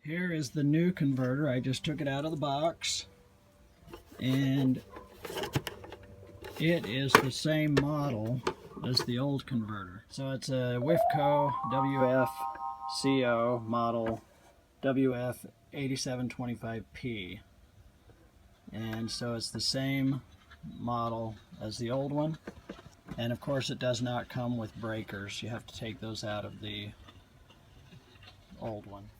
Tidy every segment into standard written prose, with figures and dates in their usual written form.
Here is the new converter. I just took it out of the box, and it is the same model as the old converter. So it's a WFCO WFCO model WF8725P, and so it's the same model as the old one. And of course it does not come with breakers. You have to take those out of the old one.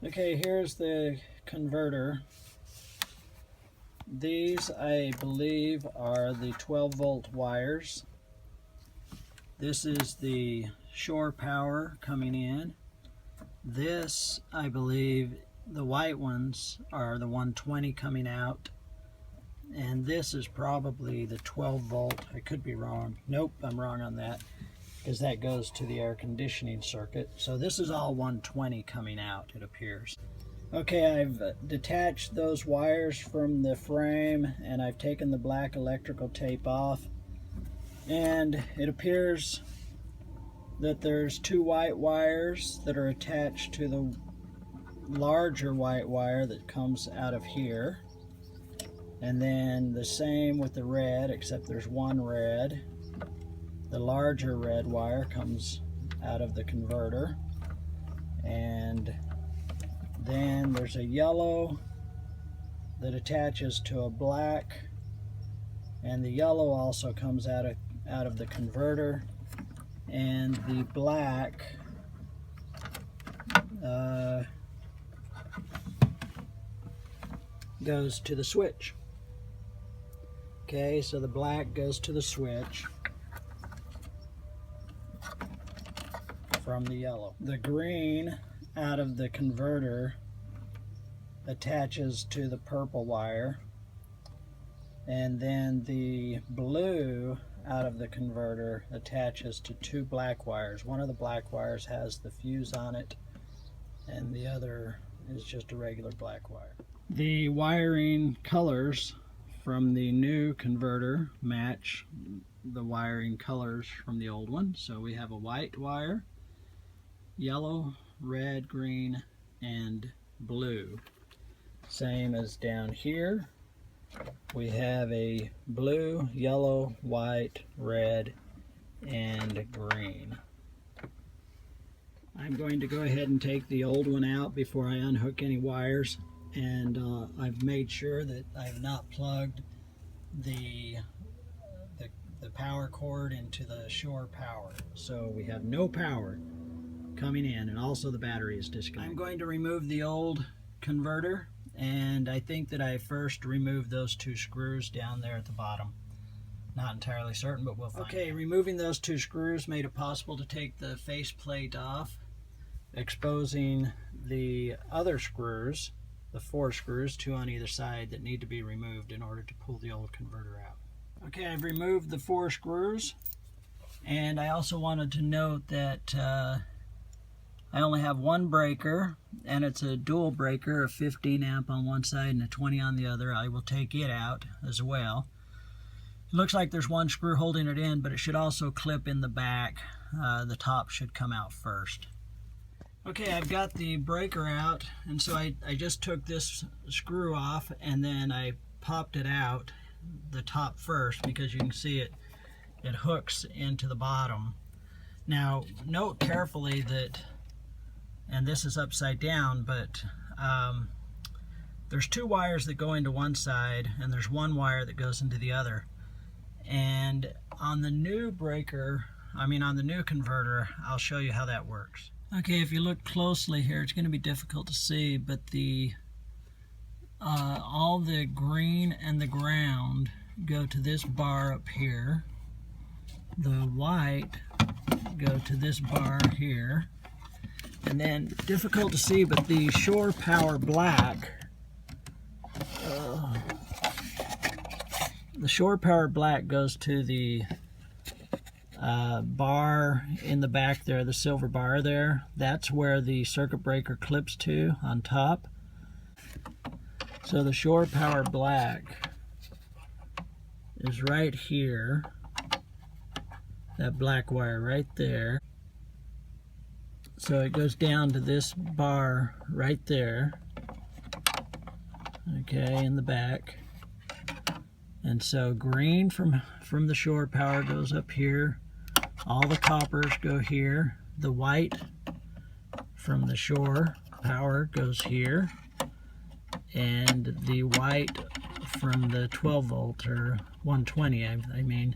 Okay, here's the converter. These, I believe, are the 12-volt wires. This is the shore power coming in. This, I believe, the white ones are the 120 coming out. And this is probably the 12-volt. I could be wrong. Nope, I'm wrong on that, because that goes to the air conditioning circuit. So this is all 120 coming out, it appears. Okay, I've detached those wires from the frame, and I've taken the black electrical tape off. And it appears that there's two white wires that are attached to the larger white wire that comes out of here. And then the same with the red, except there's one red. The larger red wire comes out of the converter. And then there's a yellow that attaches to a black. And the yellow also comes out of the converter. And the black goes to the switch. Okay, so the black goes to the switch from the yellow. The green out of the converter attaches to the purple wire, and then the blue out of the converter attaches to two black wires. One of the black wires has the fuse on it, and the other is just a regular black wire. The wiring colors from the new converter match the wiring colors from the old one. So we have a white wire, yellow, red, green, and blue. Same as down here. We have a blue, yellow, white, red, and green. I'm going to go ahead and take the old one out before I unhook any wires. And I've made sure that I've not plugged the power cord into the shore power. So we have no power coming in, and also the battery is disconnected. I'm going to remove the old converter, and I think that I first removed those two screws down there at the bottom. Not entirely certain, but we'll find out. Okay, removing those two screws made it possible to take the faceplate off, exposing the other screws, the 4 screws, 2 on either side, that need to be removed in order to pull the old converter out. Okay, I've removed the 4 screws, and I also wanted to note that I only have one breaker, and it's a dual breaker, a 15 amp on one side and a 20 on the other. I will take it out as well. It looks like there's one screw holding it in, but it should also clip in the back. The top should come out first. Okay, I've got the breaker out, and so I just took this screw off, and then I popped it out, the top first, because you can see it hooks into the bottom. Now, note carefully that, and this is upside down, but there's 2 wires that go into one side, and there's 1 wire that goes into the other. And on the new breaker, on the new converter, I'll show you how that works. Okay, if you look closely here, it's going to be difficult to see, but all the green and the ground go to this bar up here. The white go to this bar here. And then, difficult to see, but the shore power black, goes to the bar in the back there, the silver bar there. That's where the circuit breaker clips to on top. So the shore power black is right here, that black wire right there. So it goes down to this bar right there, okay, in the back. And so green from the shore power goes up here. All the coppers go here. The white from the shore power goes here. And the white from the 12 volt or 120, I mean,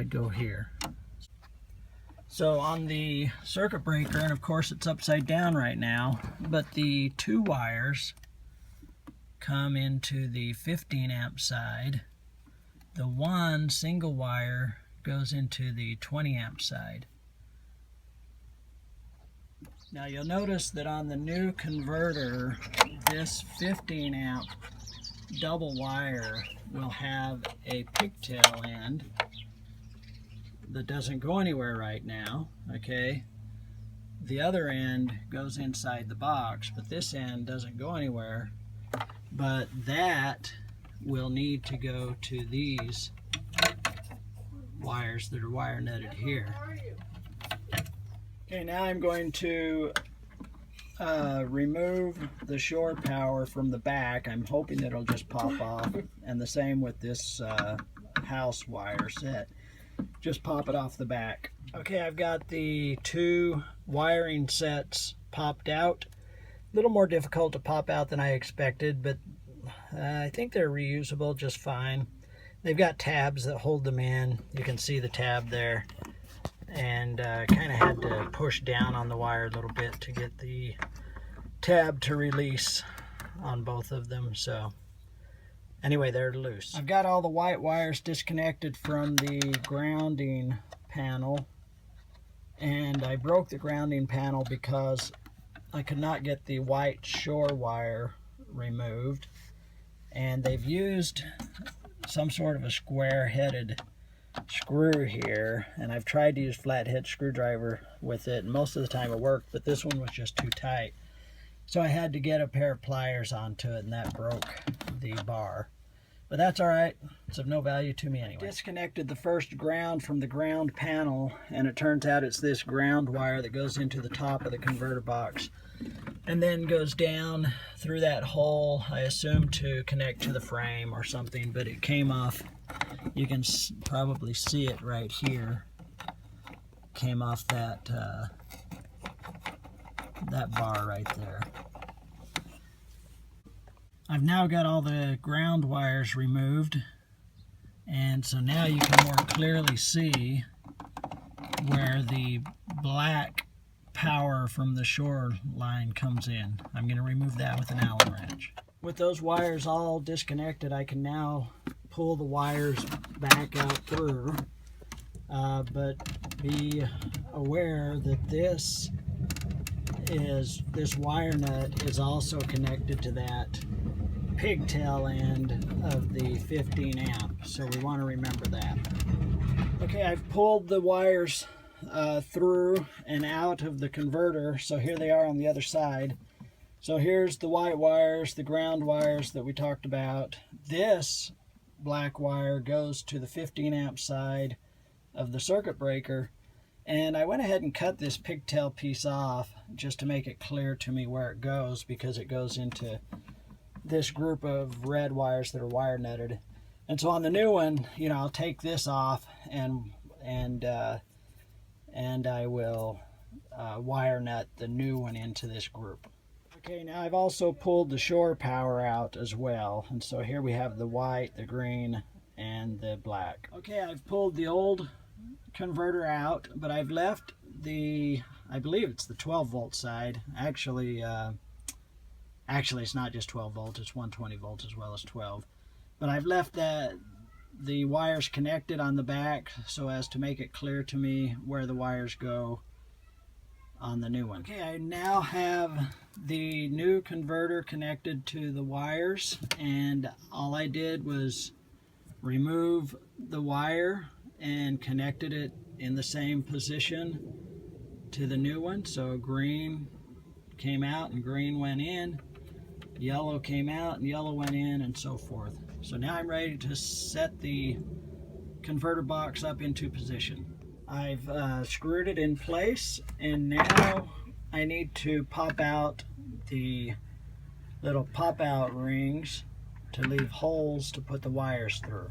go here. So on the circuit breaker, and of course it's upside down right now, but the two wires come into the 15 amp side. The one single wire goes into the 20 amp side. Now you'll notice that on the new converter, this 15 amp double wire will have a pigtail end that doesn't go anywhere right now, okay? The other end goes inside the box, but this end doesn't go anywhere. But that will need to go to these wires that are wire netted here. Okay, now I'm going to remove the shore power from the back. I'm hoping that it'll just pop off, and the same with this house wire set. Just pop it off the back. Okay, I've got the two wiring sets popped out. A little more difficult to pop out than I expected, but I think they're reusable just fine. They've got tabs that hold them in. You can see the tab there. And kind of had to push down on the wire a little bit to get the tab to release on both of them. So anyway, they're loose. I've got all the white wires disconnected from the grounding panel, and I broke the grounding panel because I could not get the white shore wire removed, and they've used some sort of a square-headed screw here, and I've tried to use flathead screwdriver with it, and most of the time it worked, but this one was just too tight. So I had to get a pair of pliers onto it, and that broke the bar. But that's all right. It's of no value to me anyway. Disconnected the first ground from the ground panel, and it turns out it's this ground wire that goes into the top of the converter box and then goes down through that hole, I assume to connect to the frame or something, but it came off. You can probably see it right here. Came off that that bar right there. I've now got all the ground wires removed, and so now you can more clearly see where the black power from the shore line comes in. I'm going to remove that with an Allen wrench. With those wires all disconnected, I can now pull the wires back out through, but be aware that this wire nut is also connected to that pigtail end of the 15 amp, so we want to remember that. Okay, I've pulled the wires through and out of the converter, so here they are on the other side. So here's the white wires, the ground wires that we talked about. This black wire goes to the 15 amp side of the circuit breaker, and I went ahead and cut this pigtail piece off just to make it clear to me where it goes, because it goes into this group of red wires that are wire netted. And so on the new one, you know, I'll take this off and I will wire nut the new one into this group. Okay, now I've also pulled the shore power out as well, and so here we have the white, the green, and the black. Okay, I've pulled the old converter out, but I've left the, I believe it's the 12 volt side. Actually it's not just 12 volts, it's 120 volts as well as 12. But I've left the wires connected on the back so as to make it clear to me where the wires go on the new one. Okay, I now have the new converter connected to the wires, and all I did was remove the wire and connected it in the same position to the new one. So green came out and green went in, yellow came out and yellow went in, and so forth. So now I'm ready to set the converter box up into position. I've screwed it in place, and now I need to pop out the little pop-out rings to leave holes to put the wires through.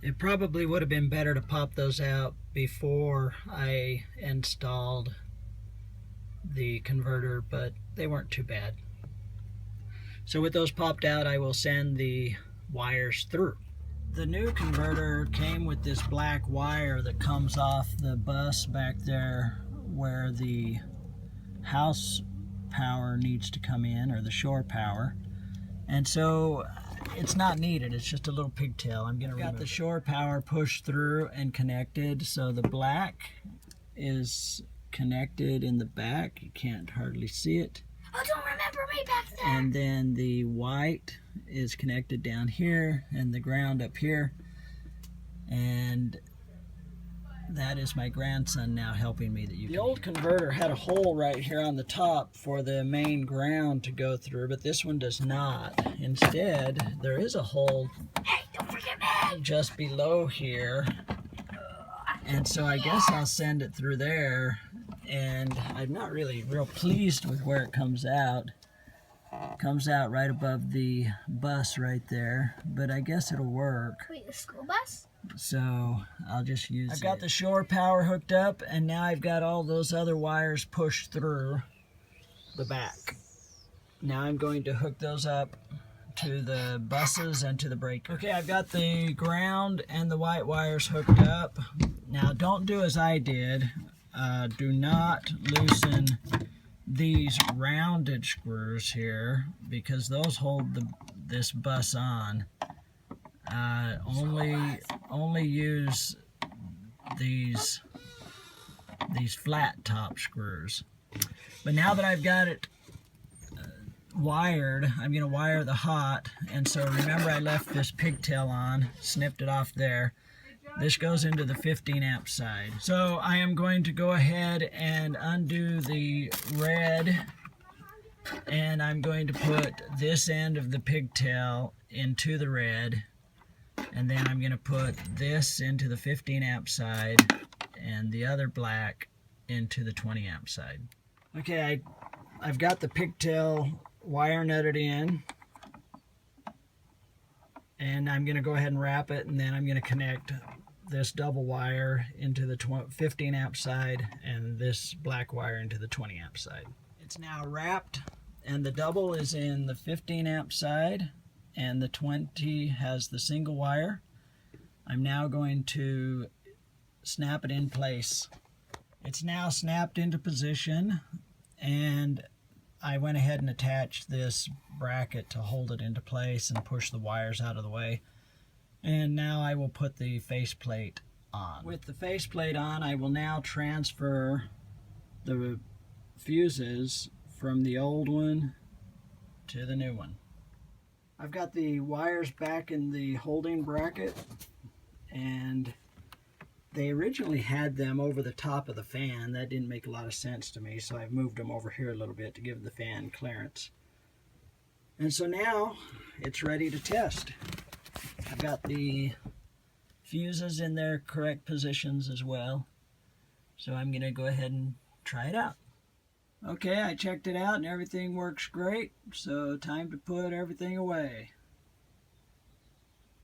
It probably would have been better to pop those out before I installed the converter, but they weren't too bad. So with those popped out, I will send the wires through. The new converter came with this black wire that comes off the bus back there where the house power needs to come in, or the shore power. And so it's not needed, it's just a little pigtail. I'm gonna got the shore power pushed through and connected, so the black is connected in the back. You can't hardly see it. Oh, don't remember me back there. And then the white is connected down here and the ground up here. And that is my grandson now helping me. The old converter had a hole right here on the top for the main ground to go through, but this one does not. Instead, there is a hole Don't forget me. just below here. And so I guess I'll send it through there. And I'm not really real pleased with where it comes out. It comes out right above the bus right there, but I guess it'll work. Wait, the school bus? So I'll just use it. I've got the shore power hooked up, and now I've got all those other wires pushed through the back. Now I'm going to hook those up to the buses and to the breaker. Okay, I've got the ground and the white wires hooked up. Now don't do as I did. Do not loosen these rounded screws here, because those hold this bus on. Only use these flat top screws. But now that I've got it wired, I'm going to wire the hot. And so remember, I left this pigtail on, snipped it off there. This goes into the 15 amp side. So I am going to go ahead and undo the red, and I'm going to put this end of the pigtail into the red, and then I'm going to put this into the 15 amp side and the other black into the 20 amp side. Okay, I've got the pigtail wire nutted in, and I'm going to go ahead and wrap it, and then I'm going to connect this double wire into the 15 amp side and this black wire into the 20 amp side. It's now wrapped, and the double is in the 15 amp side and the 20 has the single wire. I'm now going to snap it in place. It's now snapped into position, and I went ahead and attached this bracket to hold it into place and push the wires out of the way. And now I will put the faceplate on. With the faceplate on, I will now transfer the fuses from the old one to the new one. I've got the wires back in the holding bracket, and they originally had them over the top of the fan. That didn't make a lot of sense to me, so I've moved them over here a little bit to give the fan clearance. And so now it's ready to test. I've got the fuses in their correct positions as well. So I'm going to go ahead and try it out. Okay, I checked it out and everything works great. So time to put everything away.